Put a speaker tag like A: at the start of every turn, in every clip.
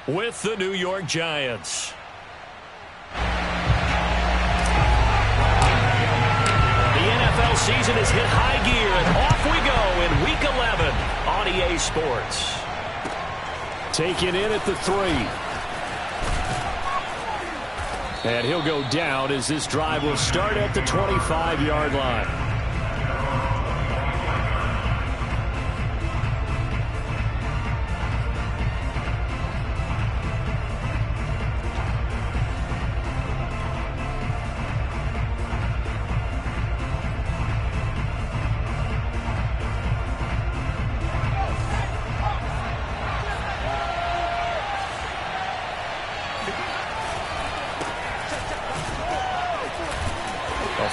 A: with the New York Giants. The NFL season has hit high gear, and off we go in Week 11 on EA Sports.
B: Taken in at the 3. And he'll go down as this drive will start at the 25-yard line.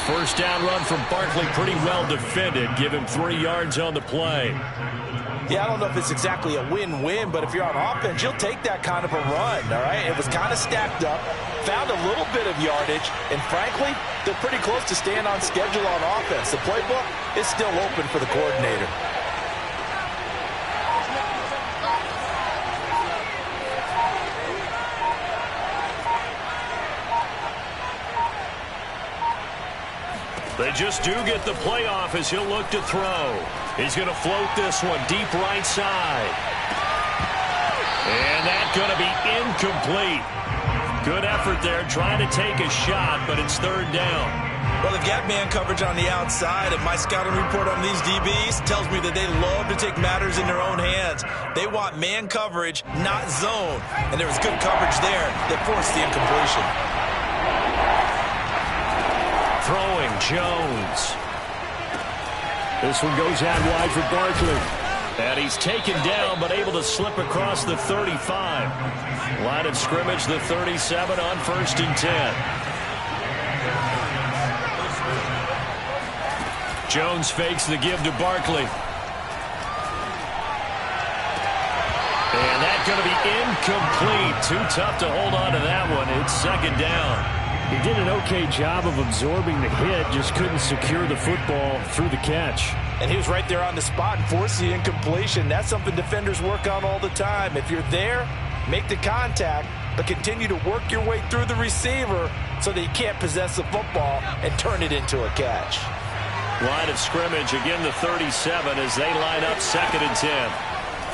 B: First down run from Barkley, pretty well defended. Give him 3 yards on the play.
C: Yeah, I don't know if it's exactly a win-win, but if you're on offense, you'll take that kind of a run, all right? It was kind of stacked up, found a little bit of yardage, and frankly, they're pretty close to staying on schedule on offense. The playbook is still open for the coordinator.
A: They just do get the playoff as he'll look to throw. He's going to float this one deep right side. And that's going to be incomplete. Good effort there trying to take a shot, but it's third down.
D: Well, they've got man coverage on the outside, and my scouting report on these DBs tells me that they love to take matters in their own hands. They want man coverage, not zone. And there was good coverage there that forced the incompletion.
A: Throwing Jones.
B: This one goes out wide for Barkley.
A: And he's taken down but able to slip across the 35. Line of scrimmage, the 37 on 1st and 10. Jones fakes the give to Barkley. And that's going to be incomplete. Too tough to hold on to that one. It's second down.
B: He did an okay job of absorbing the hit, just couldn't secure the football through the catch.
C: And he was right there on the spot and forced the incompletion. That's something defenders work on all the time. If you're there, make the contact, but continue to work your way through the receiver so that you can't possess the football and turn it into a catch.
A: Line of scrimmage, again the 37 as they line up 2nd and 10.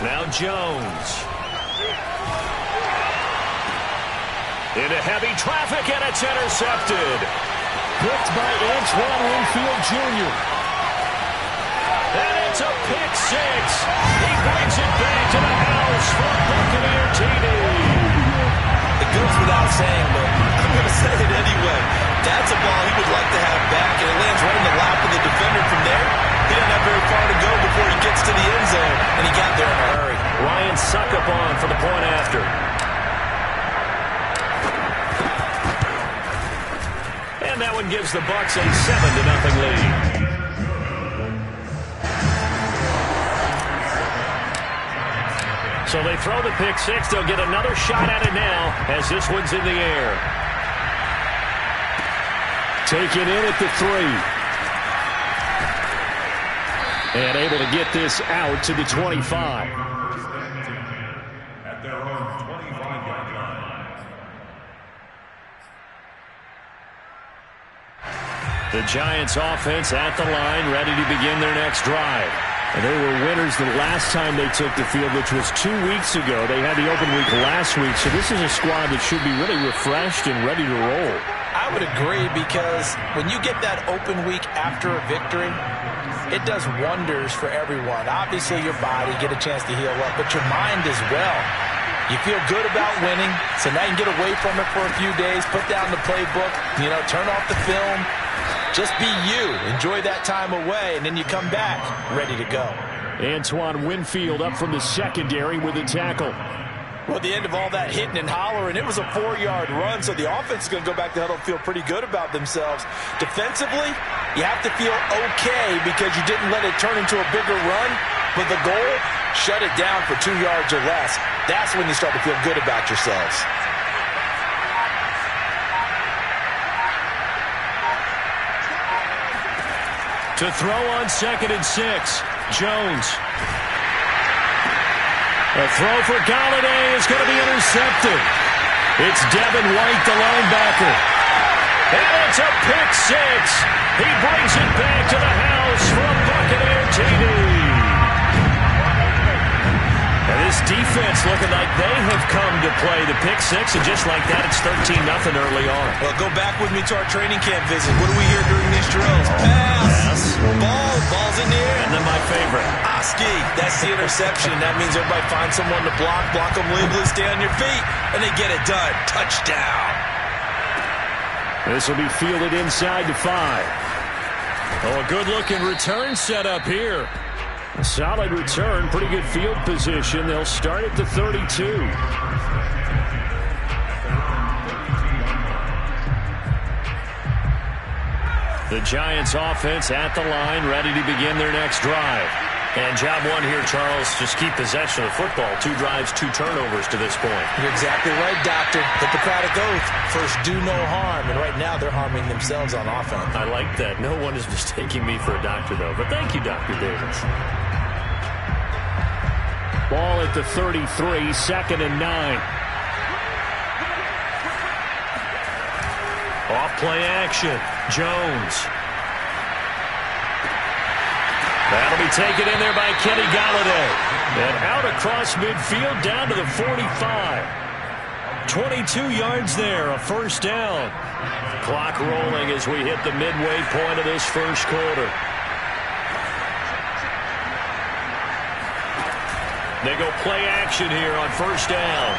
A: Now Jones. Into heavy traffic, and it's intercepted.
B: Picked by Antoine Winfield Jr.
A: And it's a pick 6. He brings it back to the house for Buccaneer TD.
D: It goes without saying, but I'm going to say it anyway. That's a ball he would like to have back, and it lands right in the lap of the defender from there. He doesn't have very far to go before he gets to the end zone, and he got there in a hurry.
A: Ryan Succop for the point after. And that one gives the Bucs a 7-0 lead. So they throw the pick 6. They'll get another shot at it now as this one's in the air.
B: Taken in at the 3. And able to get this out to the 25.
A: The Giants offense at the line, ready to begin their next drive.
B: And they were winners the last time they took the field, which was 2 weeks ago. They had the open week last week, so this is a squad that should be really refreshed and ready to roll.
C: I would agree, because when you get that open week after a victory, it does wonders for everyone. Obviously, your body, get a chance to heal up, but your mind as well. You feel good about winning, so now you can get away from it for a few days, put down the playbook, turn off the film. Just be you. Enjoy that time away, and then you come back ready to go.
B: Antoine Winfield up from the secondary with a tackle.
C: Well, at the end of all that hitting and hollering, it was a 4-yard run, so the offense is going to go back to huddle and feel pretty good about themselves. Defensively, you have to feel okay because you didn't let it turn into a bigger run, but the goal, shut it down for 2 yards or less. That's when you start to feel good about yourselves.
A: To throw on 2nd and 6, Jones. A throw for Golladay is going to be intercepted. It's Devin White, the linebacker. And it's a pick six. He brings it back to the house for a Buccaneer TD. And this defense looking like they have come to play the pick six, and just like that, it's 13-0 early on.
D: Well, go back with me to our training camp visit. What do we hear during these drills? Pass. Ball's in the air.
A: And then my favorite.
D: Oski, that's the interception. That means everybody finds someone to block them legally, stay on your feet, and they get it done. Touchdown.
B: This will be fielded inside the 5.
A: Oh, a good-looking return set up here.
B: A solid return, pretty good field position. They'll start at the 32.
A: The Giants offense at the line, ready to begin their next drive. And job one here, Charles, just keep possession of the football. 2 drives, 2 turnovers to this point.
C: You're exactly right, Doctor. Hippocratic oath. First, do no harm. And right now, they're harming themselves on offense.
A: I like that. No one is mistaking me for a doctor, though. But thank you, Dr. Davis.
B: Ball at the 33, 2nd and 9.
A: Off play action. Jones. That'll be taken in there by Kenny Golladay. And out across midfield down to the 45. 22 yards there, a first down. Clock rolling as we hit the midway point of this first quarter. They go play action here on first down.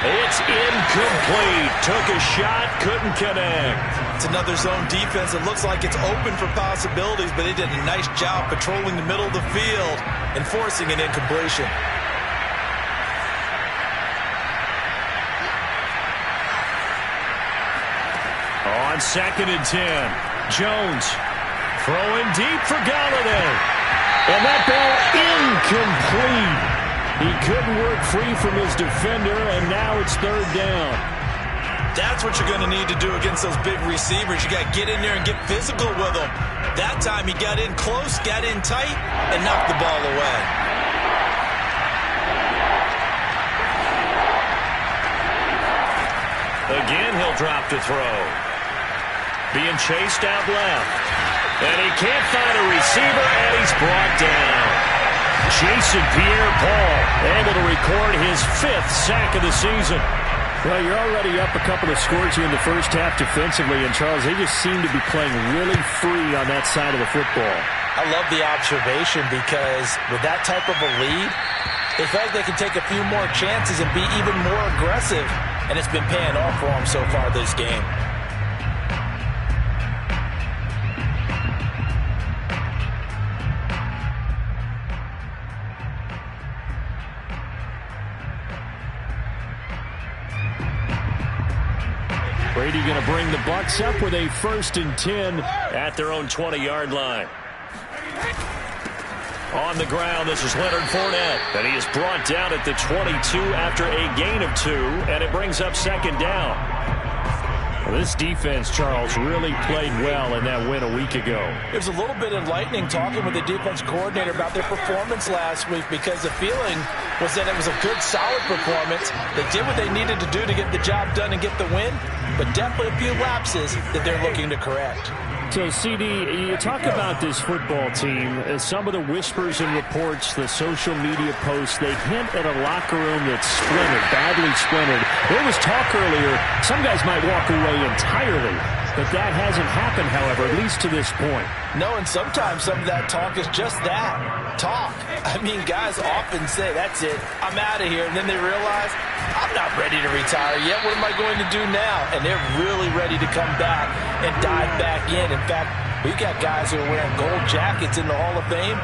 A: It's incomplete. Took a shot, couldn't connect.
D: It's another zone defense. It looks like it's open for possibilities, but they did a nice job patrolling the middle of the field and forcing an incompletion.
A: On 2nd and 10, Jones throwing deep for Golladay.
B: And that ball incomplete. He couldn't work free from his defender, and now it's 3rd down.
D: That's what you're going to need to do against those big receivers. You got to get in there and get physical with them. That time he got in close, got in tight, and knocked the ball away.
A: Again, he'll drop to throw. Being chased out left. And he can't find a receiver, and he's brought down. Jason Pierre-Paul able to record his 5th sack of the season.
B: Well, you're already up a couple of scores here in the first half defensively, and Charles, they just seem to be playing really free on that side of the football.
C: I love the observation because with that type of a lead, they feel like they can take a few more chances and be even more aggressive, and it's been paying off for them so far this game.
B: Brady going to bring the Bucs up with a 1st and 10
A: at their own 20-yard line. On the ground, this is Leonard Fournette, and he is brought down at the 22 after a gain of 2, and it brings up 2nd down.
B: Well, this defense, Charles, really played well in that win a week ago.
C: It was a little bit enlightening talking with the defense coordinator about their performance last week because the feeling was that it was a good, solid performance. They did what they needed to do to get the job done and get the win, but definitely a few lapses that they're looking to correct.
B: So, CD, you talk about this football team, some of the whispers and reports, the social media posts, they hint at a locker room that's splintered, badly splintered. There was talk earlier, some guys might walk away entirely, but that hasn't happened, however, at least to this point.
C: No, and sometimes some of that talk is just that, talk. I mean, guys often say, that's it, I'm out of here, and then they realize, I'm not ready to retire yet. What am I going to do now? And they're really ready to come back and dive back in. In fact, we've got guys who are wearing gold jackets in the Hall of Fame.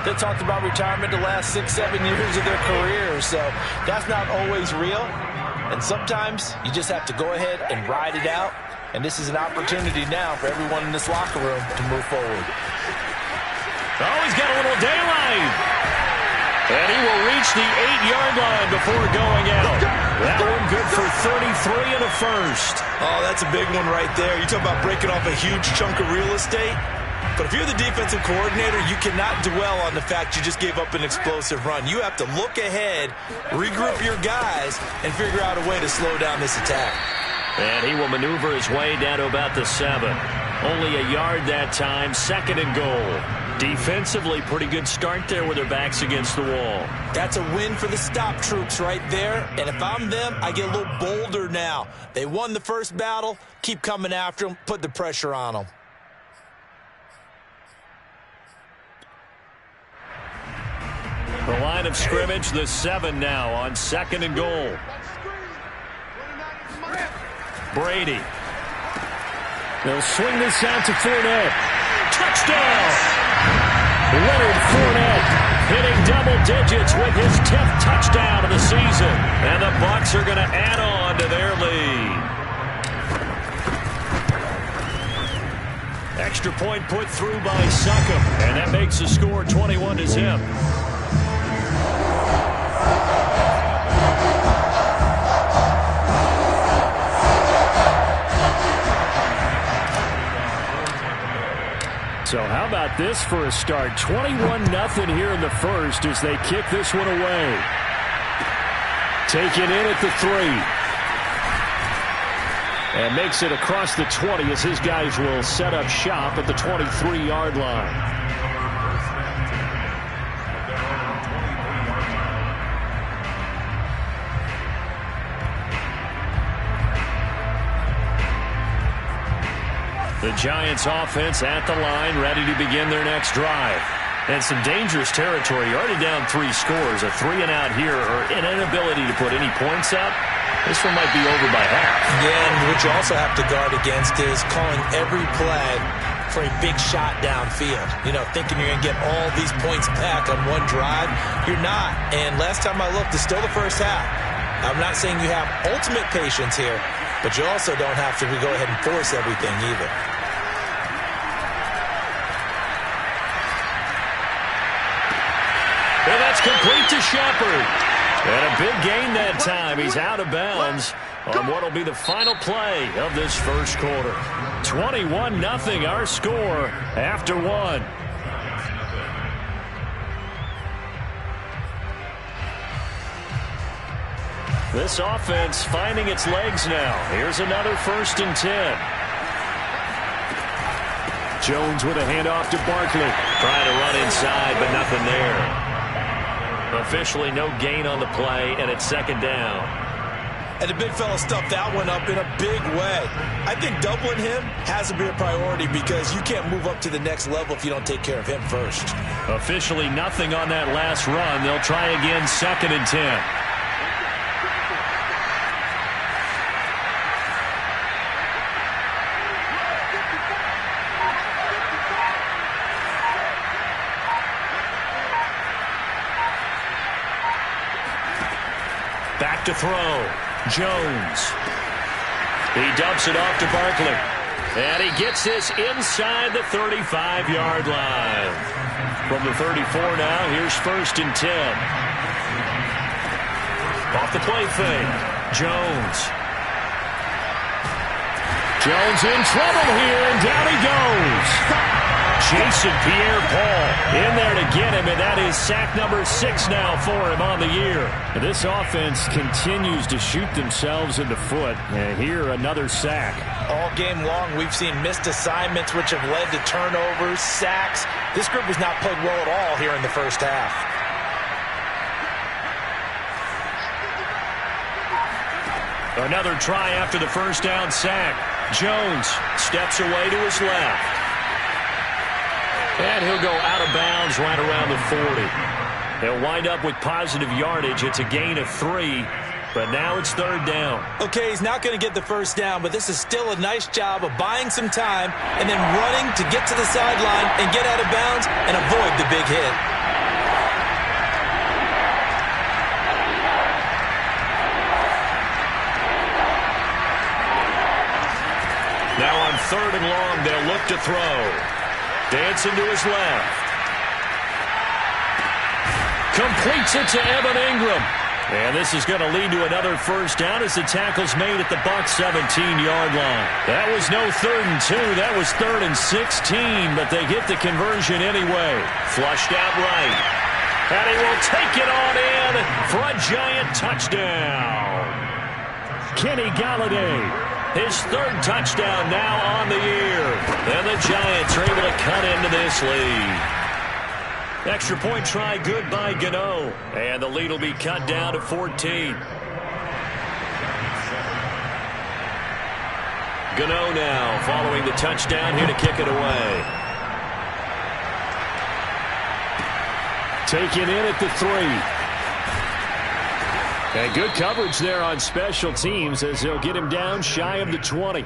C: They talked about retirement the last 6-7 years of their careers. So that's not always real. And sometimes you just have to go ahead and ride it out. And this is an opportunity now for everyone in this locker room to move forward.
A: Oh, he's got a little daylight. And he will reach the 8-yard line before going out. That one good for 33 and a first.
D: Oh, that's a big one right there. You talk about breaking off a huge chunk of real estate. But if you're the defensive coordinator, you cannot dwell on the fact you just gave up an explosive run. You have to look ahead, regroup your guys, and figure out a way to slow down this attack.
A: And he will maneuver his way down to about the 7. Only a yard that time, 2nd and goal. Defensively, pretty good start there with their backs against the wall.
C: That's a win for the stop troops right there. And if I'm them, I get a little bolder now. They won the first battle. Keep coming after them. Put the pressure on them.
A: The line of scrimmage, the 7 now on 2nd and goal. Brady.
B: They'll swing this out to Fournette.
A: Touchdown! Leonard Fournette hitting double digits with his 10th touchdown of the season. And the Bucs are going to add on to their lead. Extra point put through by Succop. And that makes the score 21-0.
B: So how about this for a start? 21-0 here in the first as they kick this one away. Taken in at the 3. And makes it across the 20 as his guys will set up shop at the 23-yard line.
A: The Giants offense at the line, ready to begin their next drive. And some dangerous territory. You're already down 3 scores. A 3-and-out here or an inability to put any points up. This one might be over by half.
C: Yeah, and what you also have to guard against is calling every play for a big shot downfield. You know, thinking you're going to get all these points back on one drive. You're not. And last time I looked, it's still the first half. I'm not saying you have ultimate patience here, but you also don't have to go ahead and force everything either.
A: And that's complete to Shepard. And a big gain that time. He's out of bounds on what will be the final play of this first quarter. 21-0 our score after 1. This offense finding its legs now. Here's another 1st and 10.
B: Jones with a handoff to Barkley.
A: Trying to run inside, but nothing there. Officially no gain on the play, and it's 2nd down.
C: And the big fella stuffed that one up in a big way. I think doubling him has to be a priority because you can't move up to the next level if you don't take care of him first.
A: Officially nothing on that last run. They'll try again, 2nd and 10. Back to throw. Jones. He dumps it off to Barkley. And he gets this inside the 35-yard line. From the 34 now, here's 1st and 10. Off the play fake. Jones. Jones in trouble here, and down he goes. Jason Pierre-Paul in there to get him, and that is sack number 6 now for him on the year.
B: And this offense continues to shoot themselves in the foot. And here, another sack.
C: All game long, we've seen missed assignments, which have led to turnovers, sacks. This group has not played well at all here in the first half.
A: Another try after the first down sack. Jones steps away to his left. And he'll go out of bounds right around the 40. They'll wind up with positive yardage. It's a gain of 3, but now it's 3rd down.
C: Okay, he's not going to get the first down, but this is still a nice job of buying some time and then running to get to the sideline and get out of bounds and avoid the big hit.
A: Now on 3rd and long, they'll look to throw. Dancing to his left. Completes it to Evan Ingram. And this is going to lead to another first down as the tackle's made at the Bucs 17-yard line. That was no 3rd and 2. That was 3rd and 16, but they get the conversion anyway. Flushed out right. And he will take it on in for a Giant touchdown. Kenny Golladay, his 3rd touchdown now on the year. And the Giants are able to cut into this lead. Extra point try good by Gano. And the lead will be cut down to 14. Gano now following the touchdown here to kick it away. Taken in at the 3. And good coverage there on special teams as they'll get him down shy of the 20.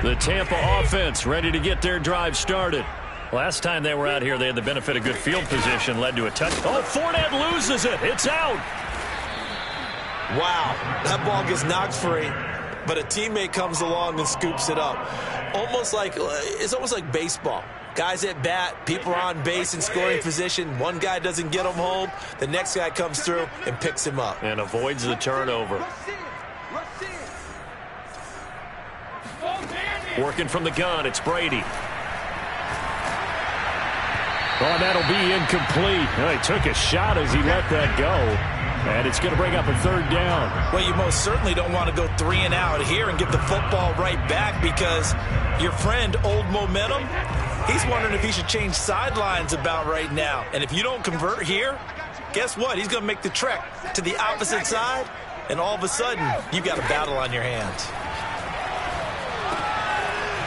A: The Tampa offense ready to get their drive started. Last time they were out here, they had the benefit of good field position, led to a touch. Oh, Fournette loses it. It's out.
D: Wow, that ball gets knocked free, but a teammate comes along and scoops it up. It's almost like baseball. Guys at bat, people are on base in scoring position. One guy doesn't get him home. The next guy comes through and picks him up.
A: And avoids the turnover. Working from the gun, it's Brady. Oh, and that'll be incomplete. He took a shot as he let that go. And it's going to bring up a 3rd down.
C: Well, you most certainly don't want to go 3 and out here and get the football right back because your friend, Old Momentum, he's wondering if he should change sidelines about right now. And if you don't convert here, guess what? He's going to make the trek to the opposite side, and all of a sudden, you've got a battle on your hands.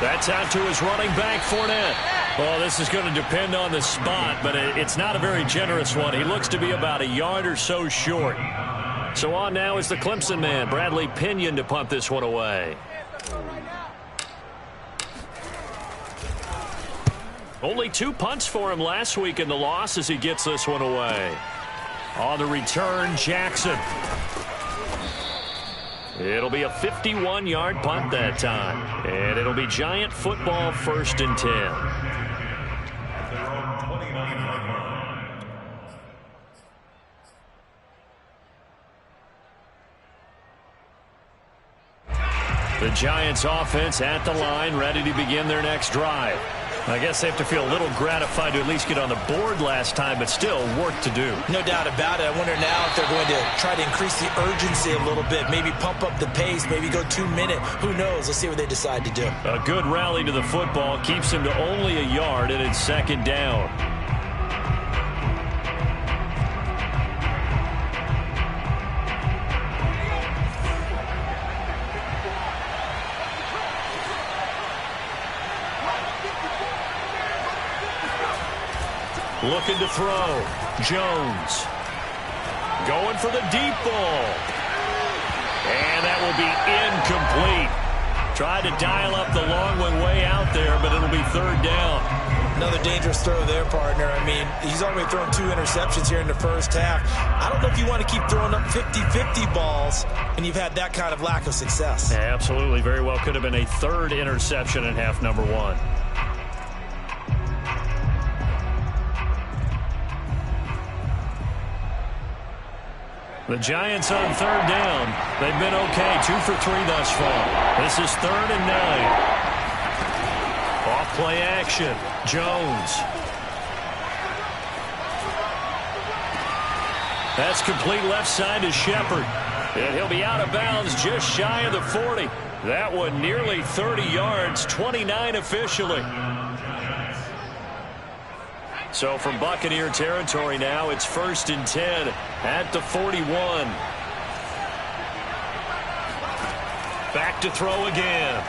A: That's out to his running back, Fournette. Well, this is going to depend on the spot, but it's not a very generous one. He looks to be about a yard or so short. So on now is the Clemson man, Bradley Pinion, to punt this one away. Only 2 punts for him last week in the loss as he gets this one away. On the return, Jackson. It'll be a 51-yard punt that time. And it'll be Giant football 1st and 10. The Giants offense at the line, ready to begin their next drive. I guess they have to feel a little gratified to at least get on the board last time, but still work to do.
C: No doubt about it. I wonder now if they're going to try to increase the urgency a little bit, maybe pump up the pace, maybe go 2-minute. Who knows? Let's see what they decide to do.
A: A good rally to the football keeps him to only a yard, and it's 2nd down. Looking to throw. Jones. Going for the deep ball. And that will be incomplete. Tried to dial up the long one way out there, but it'll be 3rd down.
C: Another dangerous throw there, partner. I mean, he's already thrown 2 interceptions here in the first half. I don't know if you want to keep throwing up 50-50 balls when you've had that kind of lack of success.
A: Absolutely. Very well could have been a 3rd interception in half number 1. The Giants on 3rd down. They've been okay. 2 for 3 thus far. This is 3rd and 9. Off play action. Jones. That's complete left side to Shepard. And he'll be out of bounds just shy of the 40. That one nearly 30 yards, 29 officially. So from Buccaneer territory now, it's 1st and 10 at the 41. Back to throw again.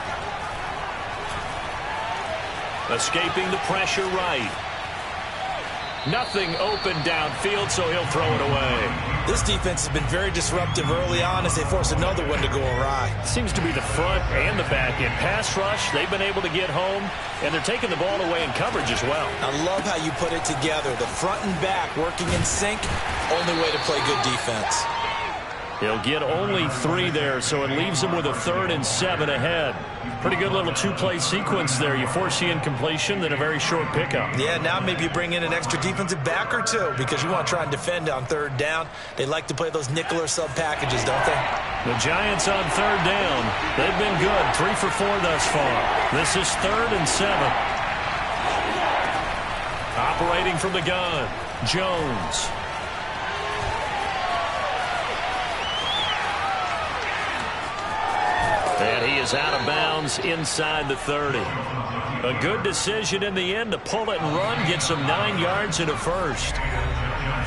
A: Escaping the pressure right. Nothing open downfield, so he'll throw it away.
C: This defense has been very disruptive early on as they force another one to go awry.
A: Seems to be the front and the back end. Pass rush, they've been able to get home, and they're taking the ball away in coverage as well.
C: I love how you put it together. The front and back working in sync, only way to play good defense.
A: He'll get only 3 there, so it leaves him with a 3rd and 7 ahead. Pretty good little 2-play sequence there. You force the incompletion, then a very short pickup.
C: Yeah, now maybe you bring in an extra defensive back or 2 because you want to try and defend on 3rd down. They like to play those nickel or sub packages, don't they?
A: The Giants on 3rd down. They've been good. 3 for 4 thus far. This is 3rd and 7. Operating from the gun, Jones. And he is out of bounds inside the 30. A good decision in the end to pull it and run, get some 9 yards and a first.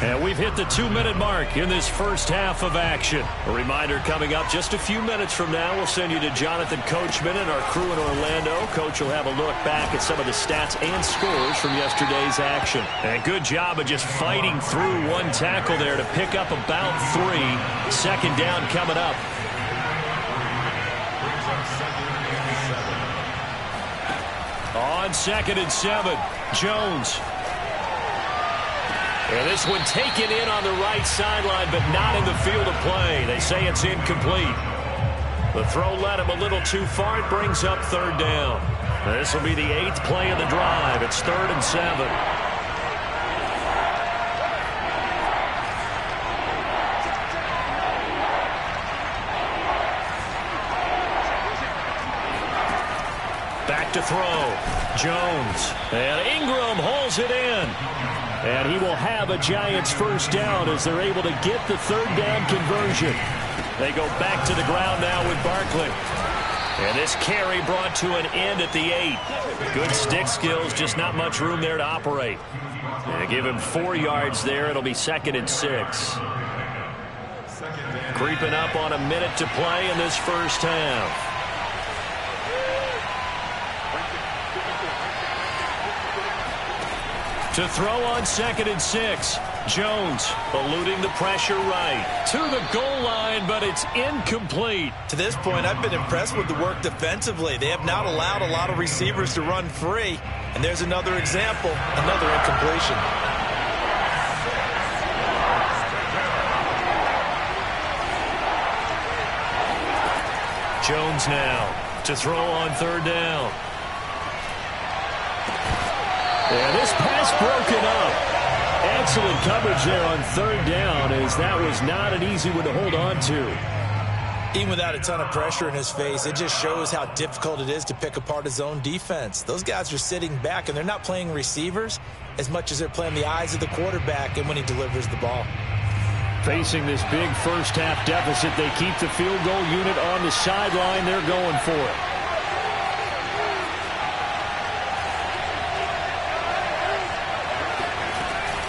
A: And we've hit the 2-minute mark in this first half of action. A reminder coming up just a few minutes from now, we'll send you to Jonathan Coachman and our crew in Orlando. Coach will have a look back at some of the stats and scores from yesterday's action. And a good job of just fighting through one tackle there to pick up about 3. Second down coming up. On 2nd and 7, Jones. And this one taken in on the right sideline, but not in the field of play. They say it's incomplete. The throw led him a little too far. It brings up 3rd down. This will be the 8th play of the drive. It's 3rd and 7. Back to throw. Jones. And Ingram hauls it in. And he will have a Giants first down as they're able to get the 3rd down conversion. They go back to the ground now with Barkley. And this carry brought to an end at the 8. Good stick skills, just not much room there to operate. And they give him 4 yards there. It'll be 2nd and 6. Creeping up on a minute to play in this first half. To throw on 2nd and 6. Jones eluding the pressure right. To the goal line, but it's incomplete.
C: To this point, I've been impressed with the work defensively. They have not allowed a lot of receivers to run free. And there's another example, another incompletion.
A: Jones now to throw on 3rd down. And this pass broken up. Excellent coverage there on 3rd down, as that was not an easy one to hold on to.
C: Even without a ton of pressure in his face, it just shows how difficult it is to pick apart his own defense. Those guys are sitting back, and they're not playing receivers as much as they're playing the eyes of the quarterback and when he delivers the ball.
B: Facing this big first half deficit, they keep the field goal unit on the sideline. They're going for it.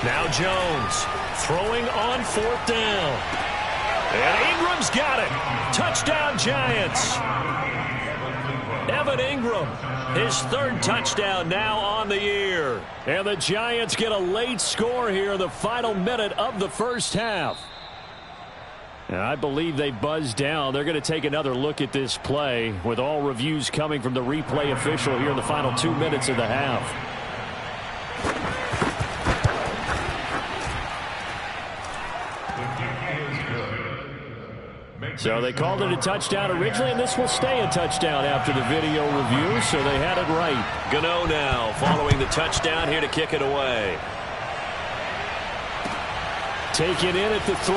A: Now Jones throwing on 4th down. And Ingram's got it. Touchdown, Giants. Evan Ingram, his 3rd touchdown now on the year.
B: And the Giants get a late score here in the final minute of the first half. And I believe they buzzed down. They're going to take another look at this play with all reviews coming from the replay official here in the final 2 minutes of the half. So they called it a touchdown originally, and this will stay a touchdown after the video review, so they had it right.
A: Gano now following the touchdown here to kick it away.
B: Taken in at the 3.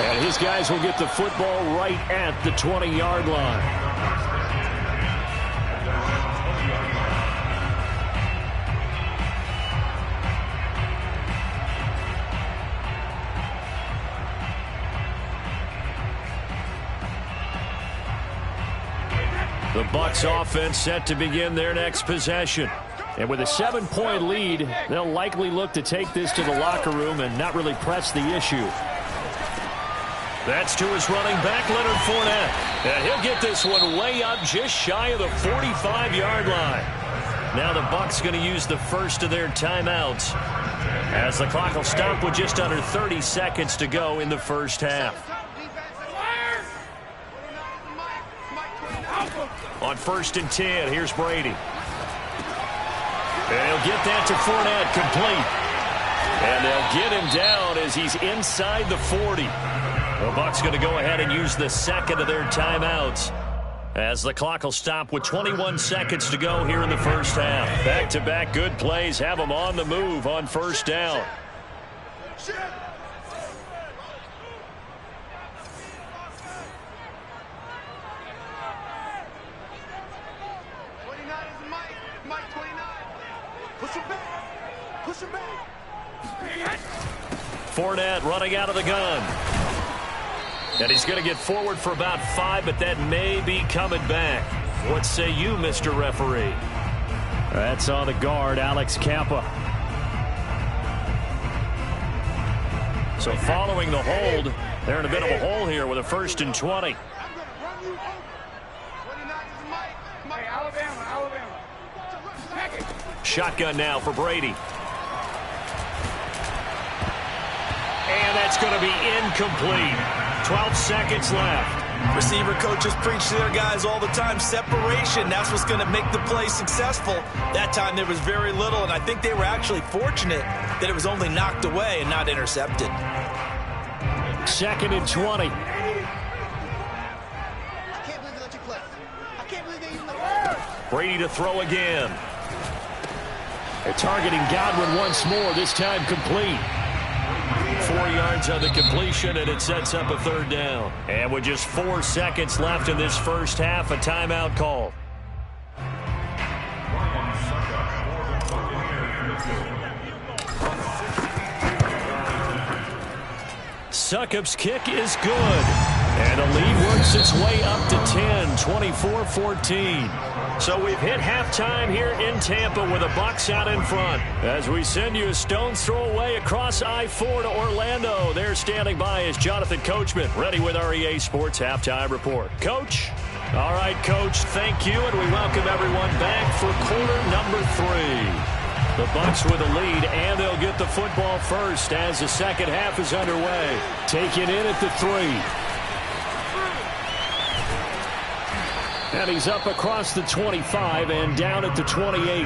B: And his guys will get the football right at the 20-yard line.
A: The Bucs offense set to begin their next possession.
B: And with a 7-point lead, they'll likely look to take this to the locker room and not really press the issue.
A: That's to his running back, Leonard Fournette. And he'll get this one way up just shy of the 45-yard line. Now the Bucs going to use the first of their timeouts as the clock will stop with just under 30 seconds to go in the first half. On 1st and 10, here's Brady. And he'll get that to Fournette, complete. And they'll get him down as he's inside the 40. The Bucs going to go ahead and use the second of their timeouts, as the clock will stop with 21 seconds to go here in the first half. Back-to-back good plays have them on the move on first down. Fournette running out of the gun. And he's going to get forward for about 5, but that may be coming back. What say you, Mr. Referee?
B: That's on the guard, Alex Kappa.
A: So following the hold, they're in a bit of a hole here with a 1st and 20. Shotgun now for Brady. And that's going to be incomplete. 12 seconds left.
D: Receiver coaches preach to their guys all the time. Separation, that's what's going to make the play successful. That time there was very little, and I think they were actually fortunate that it was only knocked away and not intercepted.
B: 2nd and 20.
A: Brady to throw again.
B: They're targeting Godwin once more, this time complete.
A: 4 yards on the completion, and it sets up a 3rd down. And with just 4 seconds left in this first half, a timeout call. Succop's kick is good. And the lead works its way up to 10, 24-14. So we've hit halftime here in Tampa with the Bucs out in front. As we send you a stone's throw away across I-4 to Orlando. There standing by is Jonathan Coachman, ready with our EA Sports Halftime Report. Coach? All right, Coach, thank you, and we welcome everyone back for quarter number 3. The Bucs with a lead, and they'll get the football first as the second half is underway.
B: Taken in at the 3. And he's up across the 25 and down at the 28.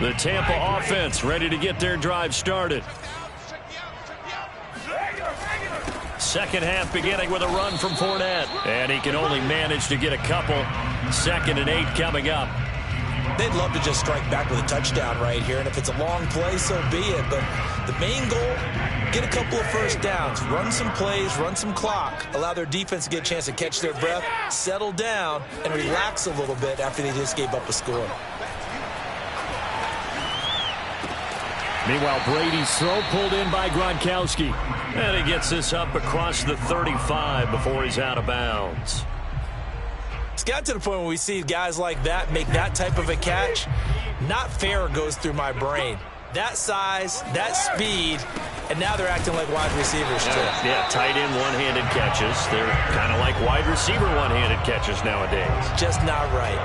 A: The Tampa offense ready to get their drive started. Second half beginning with a run from Fournette. And he can only manage to get a couple. 2nd and 8 coming up.
C: They'd love to just strike back with a touchdown right here, and if it's a long play, so be it. But the main goal, get a couple of first downs, run some plays, run some clock, allow their defense to get a chance to catch their breath, settle down, and relax a little bit after they just gave up a score.
B: Meanwhile, Brady's throw pulled in by Gronkowski.
A: And he gets this up across the 35 before he's out of bounds.
C: It's got to the point where we see guys like that make that type of a catch. Not fair goes through my brain. That size, that speed, and now they're acting like wide receivers too.
A: Yeah, tight end one-handed catches. They're kind of like wide receiver one-handed catches nowadays.
C: Just not right.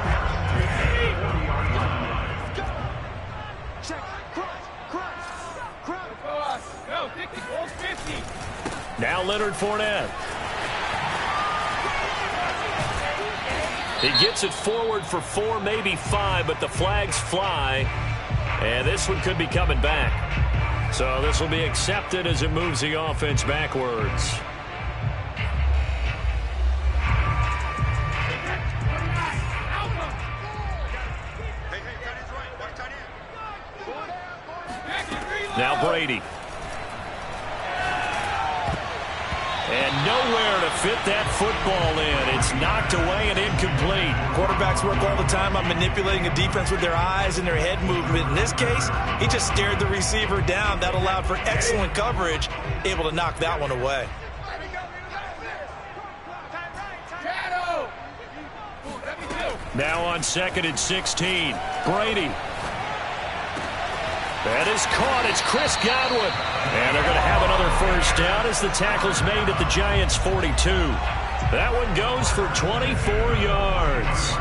A: Now Leonard Fournette. He gets it forward for 4, maybe 5, but the flags fly. And this one could be coming back. So this will be accepted as it moves the offense backwards. Now Brady. And nowhere to fit that football in. It's knocked away and incomplete.
C: Quarterbacks work all the time on manipulating a defense with their eyes and their head movement. In this case, he just stared the receiver down. That allowed for excellent coverage, able to knock that one away.
A: Now on 2nd and 16. Brady. That is caught. It's Chris Godwin. And they're going to have another first down as the tackle's made at the Giants' 42. That one goes for 24 yards.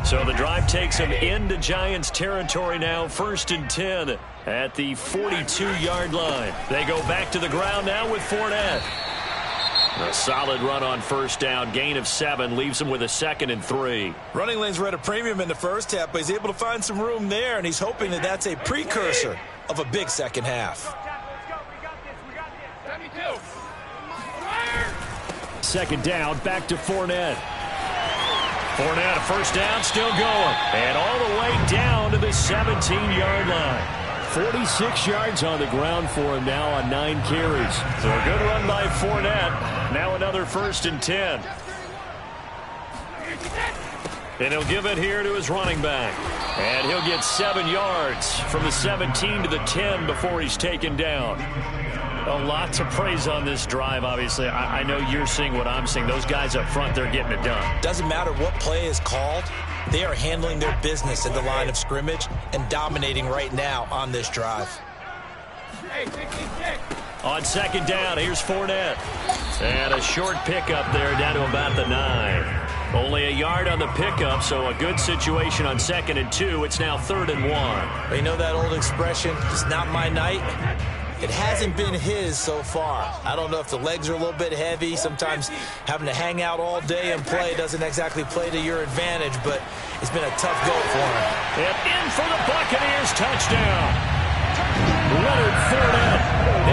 A: So the drive takes them into Giants territory now. 1st and 10 at the 42-yard line. They go back to the ground now with Fournette. A solid run on first down. Gain of 7 leaves him with a 2nd and 3.
C: Running lanes were at a premium in the first half, but he's able to find some room there, and he's hoping that that's a precursor of a big second half.
B: 2nd down, back to Fournette.
A: Fournette, a first down, still going. And all the way down to the 17-yard line. 46 yards on the ground for him now on 9 carries. So a good run by Fournette. Now another 1st and 10. And he'll give it here to his running back. And he'll get 7 yards from the 17 to the 10 before he's taken down. A lot to praise on this drive, obviously. I know you're seeing what I'm seeing. Those guys up front, they're getting it done.
C: Doesn't matter what play is called. They are handling their business at the line of scrimmage and dominating right now on this drive.
A: On 2nd down, here's Fournette. And a short pickup there down to about the 9. Only a yard on the pickup, so a good situation on 2nd and 2. It's now 3rd and 1.
C: But you know that old expression, it's not my night? It hasn't been his so far. I don't know if the legs are a little bit heavy. Sometimes having to hang out all day and play doesn't exactly play to your advantage, but it's been a tough go for him.
A: And in for the Buccaneers, touchdown. Leonard Fournette,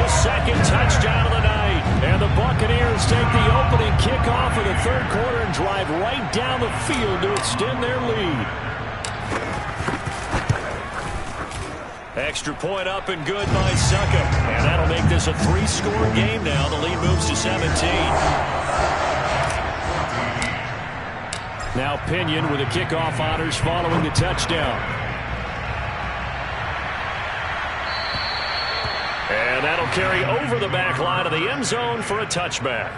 A: his 2nd touchdown of the night. And the Buccaneers take the opening kickoff of the 3rd quarter and drive right down the field to extend their lead. Extra point up and good by Succop. And that'll make this a 3-score game now. The lead moves to 17. Now Pinion with the kickoff honors following the touchdown. And that'll carry over the back line of the end zone for a touchback.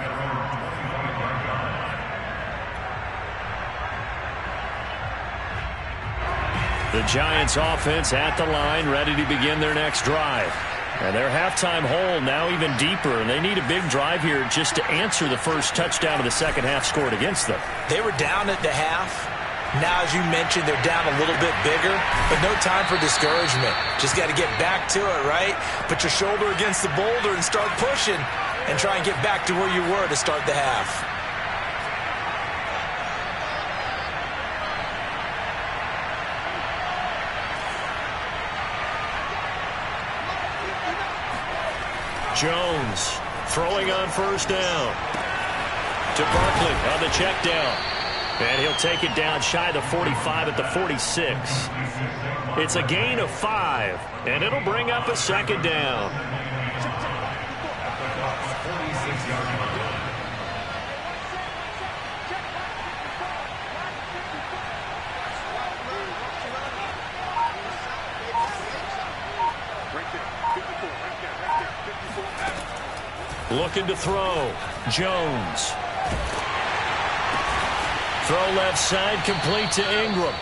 A: The Giants offense at the line, ready to begin their next drive. And their halftime hole now even deeper, and they need a big drive here just to answer the first touchdown of the second half scored against them.
C: They were down at the half. Now, as you mentioned, they're down a little bit bigger, but no time for discouragement. Just got to get back to it, right? Put your shoulder against the boulder and start pushing and try and get back to where you were to start the half.
A: Jones throwing on first down to Barkley on the check down. And he'll take it down shy of the 45 at the 46. It's a gain of 5, and it'll bring up a 2nd down. Looking to throw. Jones. Throw left side, complete to Ingram.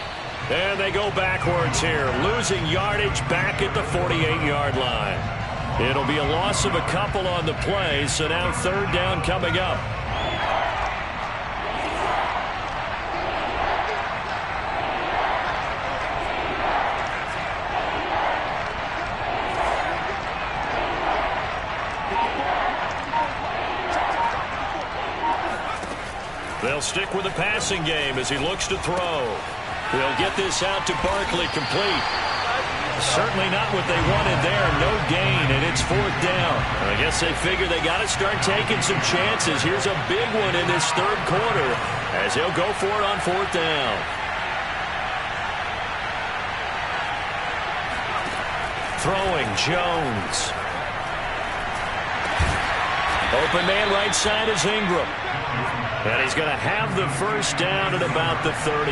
A: And they go backwards here, losing yardage back at the 48-yard line. It'll be a loss of a couple on the play, so now 3rd down coming up. They'll stick with the passing game as he looks to throw. They'll get this out to Barkley, complete. Certainly not what they wanted there. No gain, and it's 4th down. I guess they figure they got to start taking some chances. Here's a big one in this 3rd quarter as he'll go for it on 4th down. Throwing, Jones. Open man right side is Ingram. And he's going to have the first down at about the 38.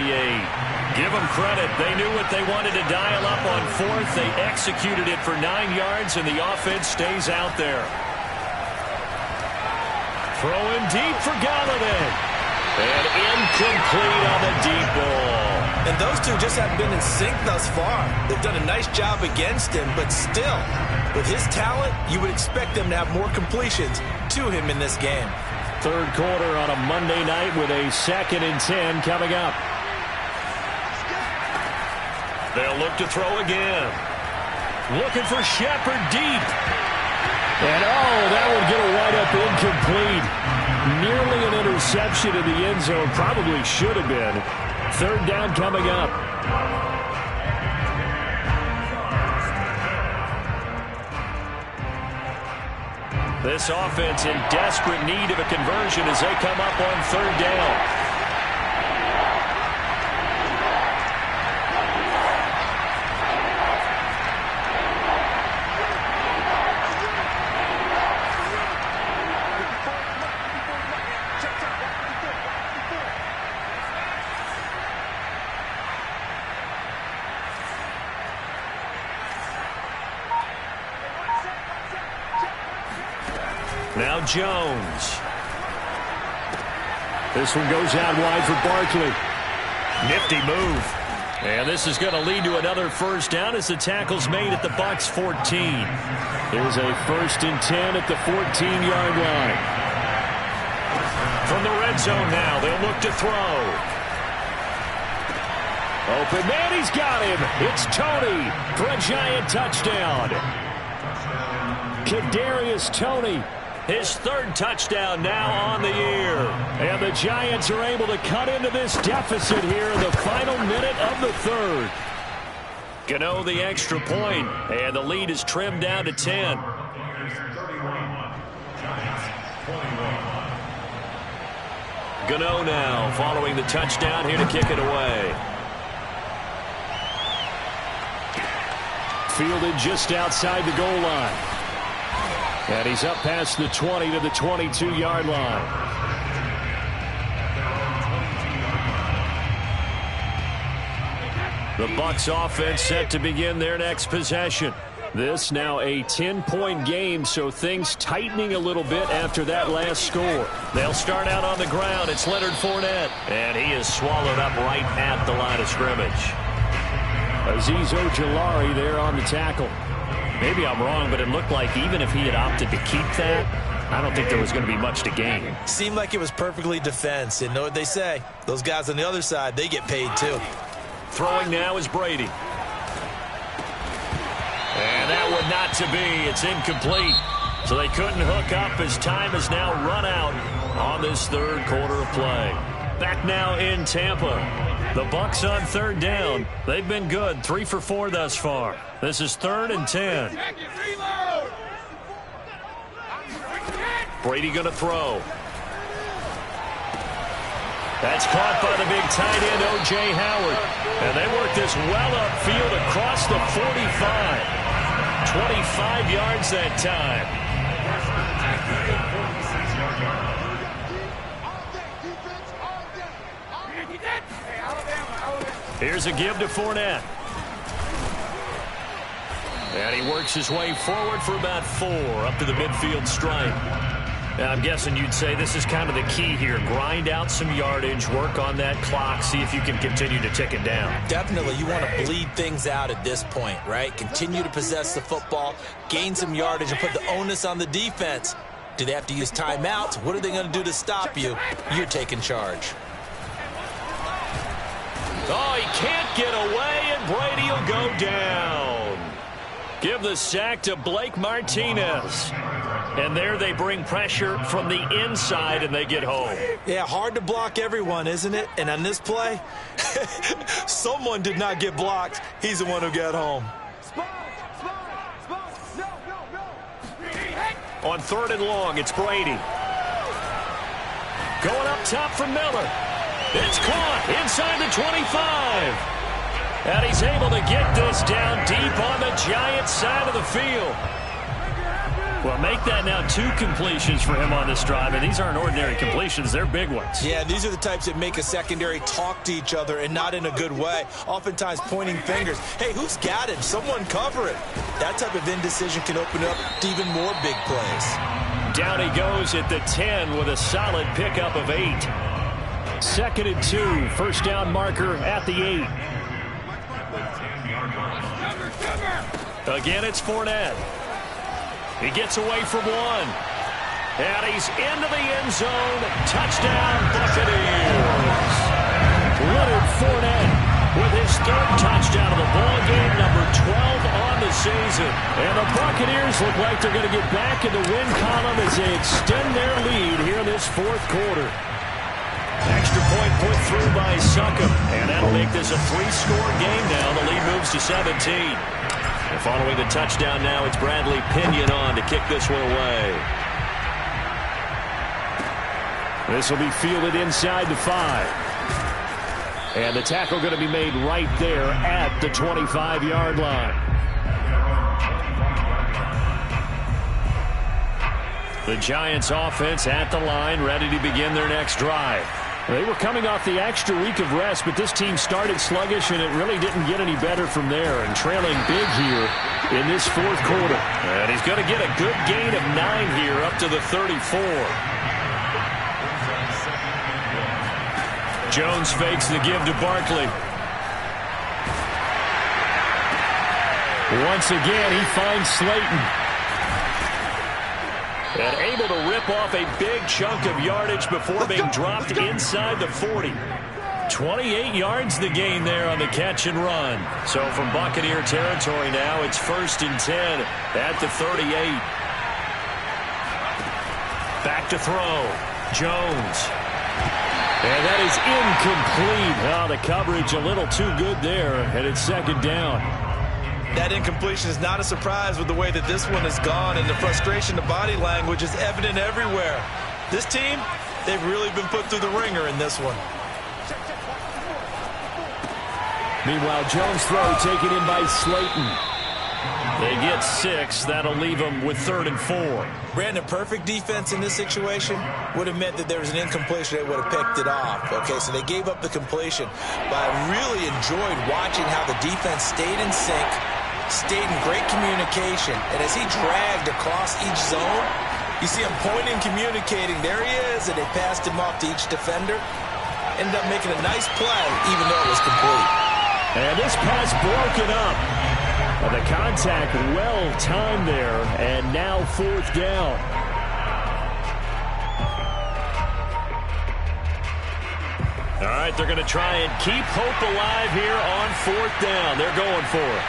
A: Give them credit. They knew what they wanted to dial up on 4th. They executed it for 9 yards, and the offense stays out there. Throwing deep for Galladay. And incomplete on the deep ball.
C: And those two just haven't been in sync thus far. They've done a nice job against him, but still, with his talent, you would expect them to have more completions to him in this game.
B: 3rd quarter on a Monday night with a 2nd and 10 coming up.
A: They'll look to throw again. Looking for Shepard deep.
B: And that would get a wide up incomplete. Nearly an interception in the end zone. Probably should have been. Third down coming up.
A: This offense in desperate need of a conversion as they come up on third down. Now Jones.
B: This one goes out wide for Barkley.
A: Nifty move. And this is going to lead to another first down as the tackle's made at the Bucs 14.
B: Here's a 1st and 10 at the 14-yard line.
A: From the red zone now, they'll look to throw.
B: Open man, he's got him. It's Toney for a Giant touchdown. Kadarius Toney.
A: His 3rd touchdown now on the year.
B: And the Giants are able to cut into this deficit here in the final minute of the 3rd.
A: Gano the extra point, and the lead is trimmed down to 10. Gano now following the touchdown here to kick it away.
B: Fielded just outside the goal line. And he's up past the 20 to the 22-yard line.
A: The Bucs offense set to begin their next possession.
B: This now a 10-point game, so things tightening a little bit after that last score.
A: They'll start out on the ground. It's Leonard Fournette, and he is swallowed up right at the line of scrimmage.
B: Azeez Ojulari there on the tackle.
A: Maybe I'm wrong, but it looked like even if he had opted to keep that, I don't think there was going to be much to gain.
C: Seemed like it was perfectly defense. And know what they say? Those guys on the other side, they get paid too.
A: Throwing now is Brady. And that would not to be. It's incomplete. So they couldn't hook up as time has now run out on this 3rd quarter of play. Back now in Tampa. The Bucs on 3rd down. They've been good. 3 for 4 thus far. This is 3rd and 10. Brady going to throw. That's caught by the big tight end, O.J. Howard. And they work this well upfield across the 45. 25 yards that time. Here's a give to Fournette. And he works his way forward for about 4 up to the midfield stripe. Now, I'm guessing you'd say this is kind of the key here. Grind out some yardage, work on that clock, see if you can continue to tick it down.
C: Definitely. You want to bleed things out at this point, right? Continue to possess the football, gain some yardage, and put the onus on the defense. Do they have to use timeouts? What are they going to do to stop you? You're taking charge.
A: Oh, he can't get away, and Brady will go down. Give the sack to Blake Martinez. And there they bring pressure from the inside, and they get home.
C: Yeah, hard to block everyone, isn't it? And on this play, someone did not get blocked. He's the one who got home.
A: On 3rd and long, it's Brady. Going up top for Miller. It's caught inside the 25. And he's able to get this down deep on the Giants side of the field. Well, make that now 2 completions for him on this drive, and these aren't ordinary completions. They're big ones.
C: Yeah, these are the types that make a secondary talk to each other and not in a good way, oftentimes pointing fingers. Hey, who's got him? Someone cover it. That type of indecision can open up to even more big plays.
A: Down he goes at the 10 with a solid pickup of 8.
B: 2nd and 2, 1st down marker at the 8.
A: Again, it's Fournette. He gets away from 1. And he's into the end zone. Touchdown, Buccaneers.
B: Leonard Fournette
A: with his third touchdown of the ball game, number 12 on the season. And the Buccaneers look like they're going to get back in the win column as they extend their lead here in this fourth quarter. Extra point put through by Succop, and that'll make this a 3-score game now. The lead moves to 17. And following the touchdown now, it's Bradley Pinion on to kick this one away. This will be fielded inside the 5. And the tackle going to be made right there at the 25-yard line. The Giants offense at the line, ready to begin their next drive. They were coming off the extra week of rest, but this team started sluggish, and it really didn't get any better from there, and trailing big here in this fourth quarter.
B: And he's going to get a good gain of 9 here up to the 34.
A: Jones fakes the give to Barkley. Once again, he finds Slayton. And able to rip off a big chunk of yardage before being dropped inside the 40. 28 yards the gain there on the catch and run. So from Buccaneer territory now, it's 1st and 10 at the 38. Back to throw. Jones. And that is incomplete. Oh, the coverage a little too good there, and it's 2nd down.
D: That incompletion is not a surprise with the way that this one has gone, and the frustration, the body language is evident everywhere. This team, they've really been put through the ringer in this one.
A: Meanwhile, Jones' throw taken in by Slayton. They get 6. That'll leave them with 3rd and 4.
C: Brandon, perfect defense in this situation would have meant that there was an incompletion. They would have picked it off. Okay, so they gave up the completion. But I really enjoyed watching how the defense stayed in sync, stayed in great communication. And as he dragged across each zone, you see him pointing, communicating. There he is, and they passed him off to each defender. Ended up making a nice play, even though it was complete.
A: And this pass broken up. The contact well-timed there, and now 4th down. All right, they're going to try and keep hope alive here on 4th down. They're going for it.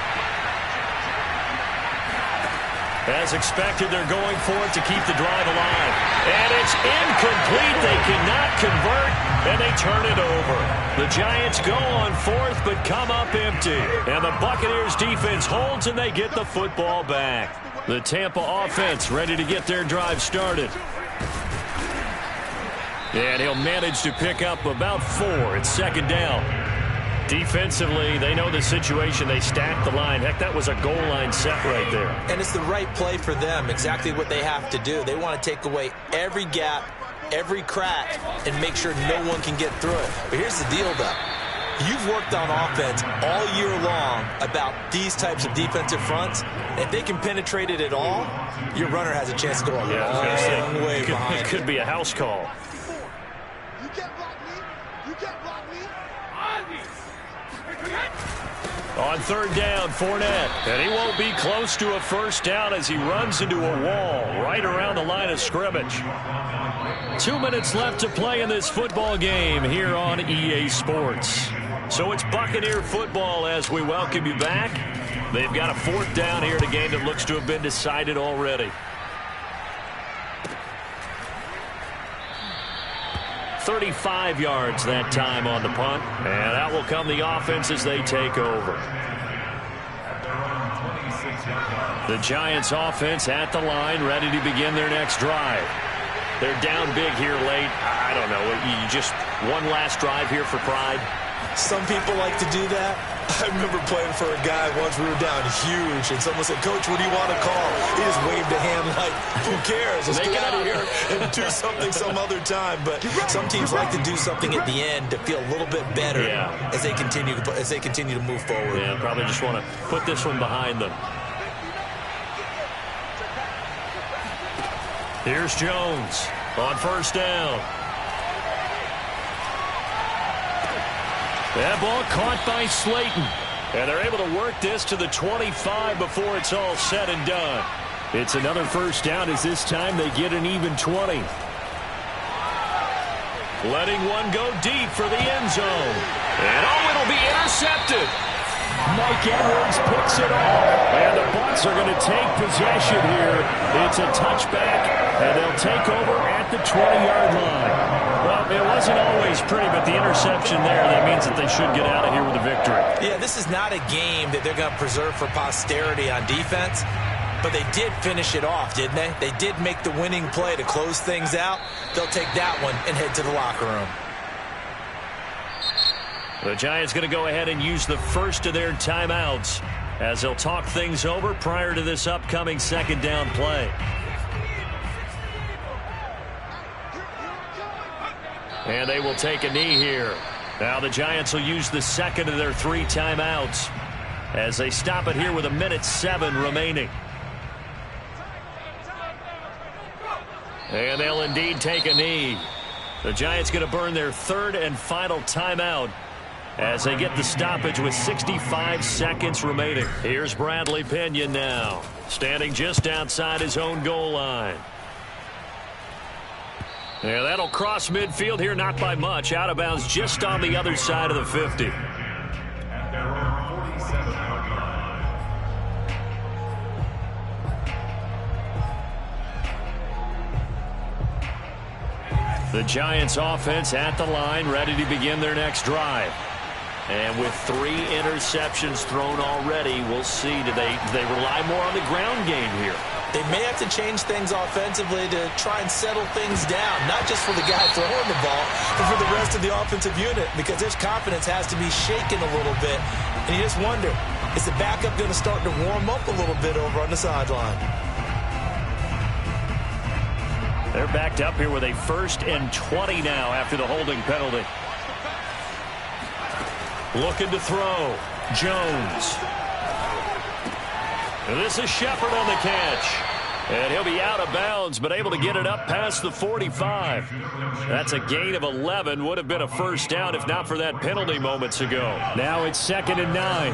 A: As expected, they're going for it to keep the drive alive. And it's incomplete. They cannot convert, and they turn it over. The Giants go on 4th, but come up empty. And the Buccaneers defense holds, and they get the football back. The Tampa offense ready to get their drive started. And he'll manage to pick up about 4. It's 2nd down. Defensively, they know the situation. They stack the line. Heck, that was a goal line set right there.
C: And it's the right play for them, exactly what they have to do. They want to take away every gap, every crack, and make sure no one can get through it. But here's the deal, though. You've worked on offense all year long about these types of defensive fronts. If they can penetrate it at all, your runner has a chance to go a long way behind.
A: It could be a house call.
E: You can't block me. You can't block me.
A: On 3rd down, Fournette. And he won't be close to a 1st down as he runs into a wall right around the line of scrimmage. 2 minutes left to play in this football game here on EA Sports. So it's Buccaneer football as we welcome you back. They've got a 4th down here in a game that looks to have been decided already. 35 yards that time on the punt. And that will come the offense as they take over. The Giants offense at the line, ready to begin their next drive. They're down big here late. I don't know. You just one last drive here for pride.
C: Some people like to do that. I remember playing for a guy once. We were down huge, and someone said, "Coach, what do you want to call?" He just waved a hand like, "Who cares? Let's get out of here and do something some other time." But some teams like to do something at the end to feel a little bit better as they continue to move forward.
A: Yeah, probably just want to put this one behind them. Here's Jones on 1st down. That ball caught by Slayton. And they're able to work this to the 25 before it's all said and done. It's another 1st down as this time they get an even 20. letting one go deep for the end zone. And it'll be intercepted.
B: Mike Edwards picks it off. And the Bucs are going to take possession here. It's a touchback, and they'll take over at the 20-yard line. Well, it wasn't always pretty, but the interception there, that means that they should get out of here with a victory.
C: Yeah, this is not a game that they're going to preserve for posterity on defense, but they did finish it off, didn't they? They did make the winning play to close things out. They'll take that one and head to the locker room.
A: The Giants going to go ahead and use the first of their timeouts as they'll talk things over prior to this upcoming second down play. And they will take a knee here. Now the Giants will use the second of their 3 timeouts as they stop it here with 1:07 remaining. And they'll indeed take a knee. The Giants going to burn their 3rd and final timeout as they get the stoppage with 65 seconds remaining. Here's Bradley Pinion now, standing just outside his own goal line. Yeah, that'll cross midfield here, not by much. Out of bounds just on the other side of the 50. The Giants offense at the line, ready to begin their next drive. And with 3 interceptions thrown already, we'll see. Do they rely more on the ground game here?
C: They may have to change things offensively to try and settle things down, not just for the guy throwing the ball, but for the rest of the offensive unit, because his confidence has to be shaken a little bit. And you just wonder, is the backup going to start to warm up a little bit over on the sideline?
A: They're backed up here with a 1st and 20 now after the holding penalty. Looking to throw. Jones. And this is Shepard on the catch. And he'll be out of bounds, but able to get it up past the 45. That's a gain of 11. Would have been a first down if not for that penalty moments ago.
B: Now it's 2nd and 9.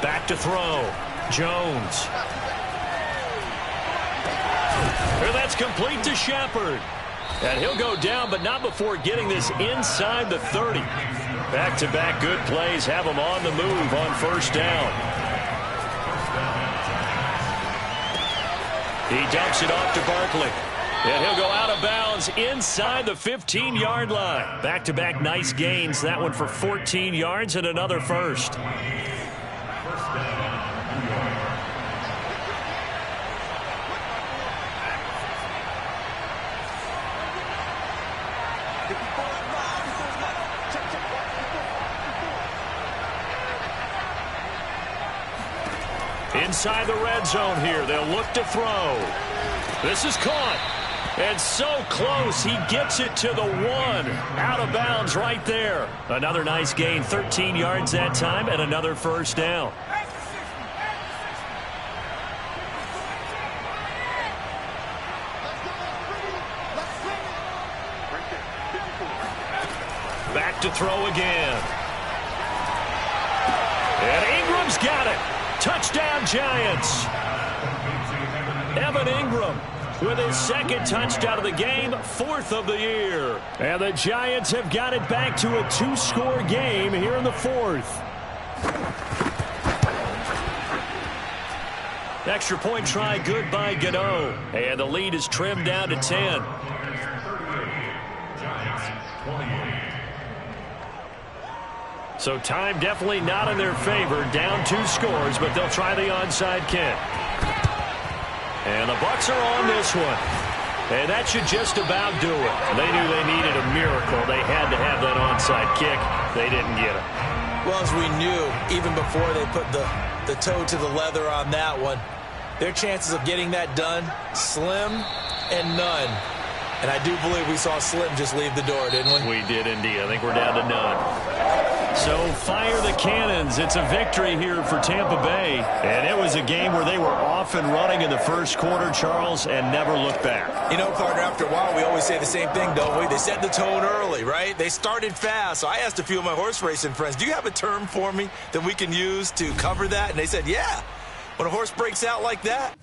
A: Back to throw. Jones. And that's complete to Shepard. And he'll go down, but not before getting this inside the 30. Back-to-back good plays have him on the move on first down. He dumps it off to Barkley. And he'll go out of bounds inside the 15-yard line. Back-to-back nice gains. That one for 14 yards and another first. Inside the red zone here. They'll look to throw. This is caught. And so close. He gets it to the 1. Out of bounds right there. Another nice gain. 13 yards that time and another first down. Back to throw again. And Ingram's got it. Touchdown, Giants. Evan Ingram with his 2nd touchdown of the game, 4th of the year.
B: And the Giants have got it back to a 2-score game here in the 4th.
A: Extra point try good by Gano. And the lead is trimmed down to 10. So time definitely not in their favor. Down 2 scores, but they'll try the onside kick. And the Bucs are on this one. And that should just about do it. They knew they needed a miracle. They had to have that onside kick. They didn't get it.
C: Well, as we knew, even before they put the toe to the leather on that one, their chances of getting that done, slim and none. And I do believe we saw Slim just leave the door, didn't we?
A: We did indeed. I think we're down to none. So fire the cannons. It's a victory here for Tampa Bay. And it was a game where they were off and running in the first quarter, Charles, and never looked back.
C: You know, partner, after a while, we always say the same thing, don't we? They set the tone early, right? They started fast. So I asked a few of my horse racing friends, do you have a term for me that we can use to cover that? And they said, yeah. When a horse breaks out like that,